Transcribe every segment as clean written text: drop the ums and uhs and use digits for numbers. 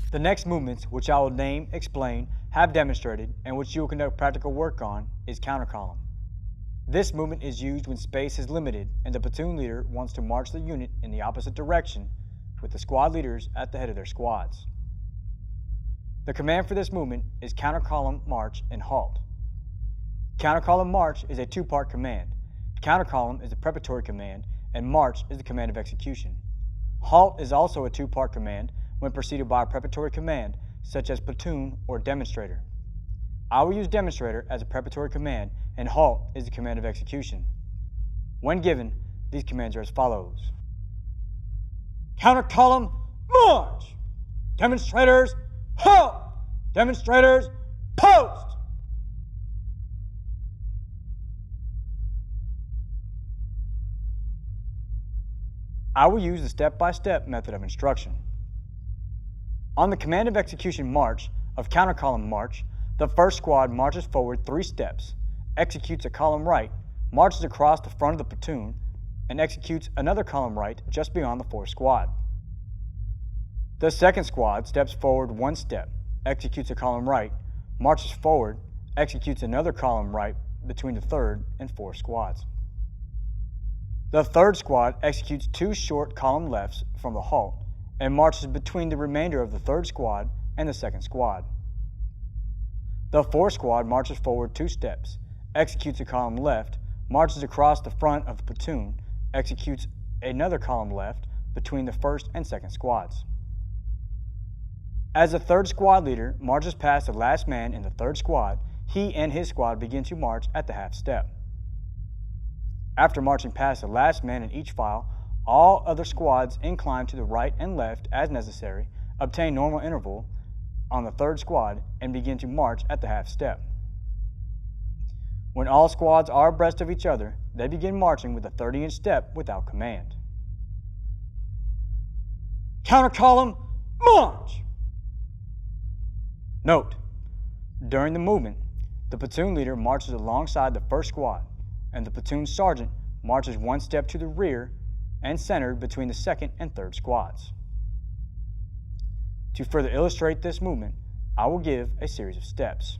The next movements, which I will name, explain, have demonstrated, and which you will conduct practical work on, is counter column. This movement is used when space is limited and the platoon leader wants to march the unit in the opposite direction with the squad leaders at the head of their squads. The command for this movement is counter column march and halt. Counter column march is a two-part command. Counter column is the preparatory command and march is the command of execution. Halt is also a two-part command when preceded by a preparatory command such as platoon or demonstrator. I will use demonstrator as a preparatory command and halt is the command of execution. When given, these commands are as follows. Counter column march! Demonstrators halt! Demonstrators post! I will use the step-by-step method of instruction. On the command of execution march of counter column march, the first squad marches forward 3 steps, executes a column right, marches across the front of the platoon, and executes another column right just beyond the 4th squad. The second squad steps forward 1 step, executes a column right, marches forward, executes another column right between the 3rd and 4th squads. The third squad executes 2 short column lefts from the halt and marches between the remainder of the 3rd squad and the 2nd squad. The 4th squad marches forward 2 steps, executes a column left, marches across the front of the platoon, executes another column left between the 1st and 2nd squads. As the 3rd squad leader marches past the last man in the 3rd squad, he and his squad begin to march at the half step. After marching past the last man in each file, all other squads incline to the right and left as necessary, obtain normal interval on the 3rd squad, and begin to march at the half step. When all squads are abreast of each other, they begin marching with a 30-inch step without command. Counter column march! Note, during the movement, the platoon leader marches alongside the 1st squad, and the platoon sergeant marches 1 step to the rear and centered between the 2nd and 3rd squads. To further illustrate this movement, I will give a series of steps.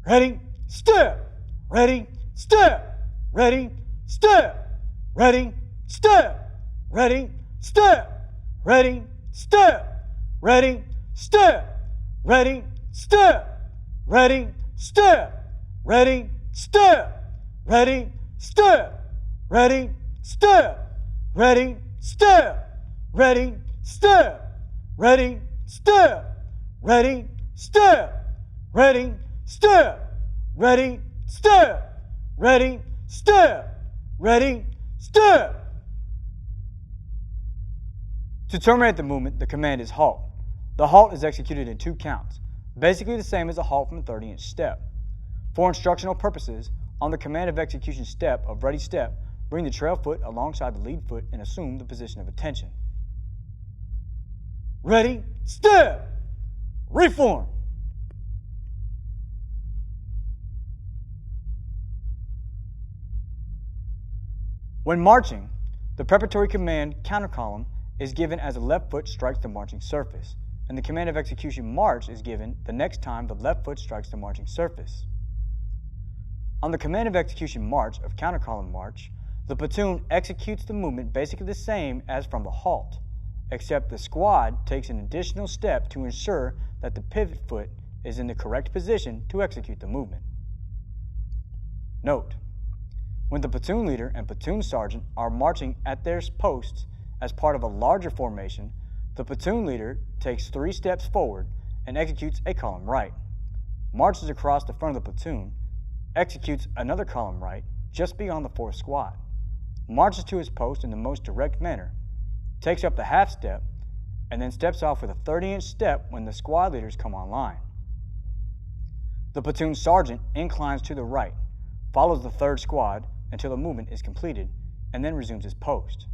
Ready, step, ready, step, ready, step, ready, step, ready, step, ready, step, ready, step, ready, step, ready, step, ready, step, ready, step, ready, step, ready, step, ready, step, ready, step, ready, step, ready, step, ready, step, ready, step, ready, step. To terminate the movement, the command is halt. The halt is executed in 2 counts, basically the same as a halt from a 30-inch step. For instructional purposes, on the command of execution step of ready step, bring the trail foot alongside the lead foot and assume the position of attention. Ready, step, reform. When marching, the preparatory command counter column is given as the left foot strikes the marching surface, and the command of execution march is given the next time the left foot strikes the marching surface. On the command of execution march of counter column march, the platoon executes the movement basically the same as from the halt, except the squad takes an additional step to ensure that the pivot foot is in the correct position to execute the movement. Note, when the platoon leader and platoon sergeant are marching at their posts as part of a larger formation, the platoon leader takes 3 steps forward and executes a column right, marches across the front of the platoon, executes another column right just beyond the 4th squad, marches to his post in the most direct manner, takes up the half step, and then steps off with a 30-inch step when the squad leaders come online. The platoon sergeant inclines to the right, follows the 3rd squad until the movement is completed, and then resumes his post.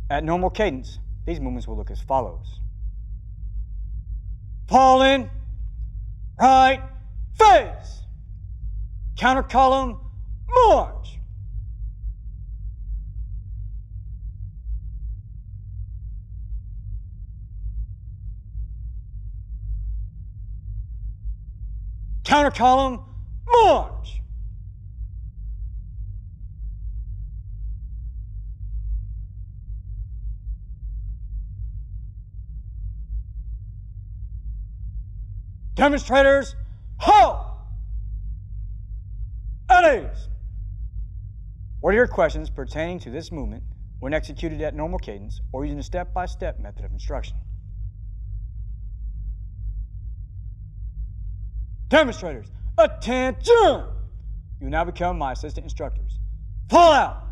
At normal cadence, these movements will look as follows. Fall in, right, face, counter column, march. Counter column, march! Demonstrators, halt! At ease! What are your questions pertaining to this movement when executed at normal cadence or using a step-by-step method of instruction? Demonstrators, attention! You now become my assistant instructors. Pull out!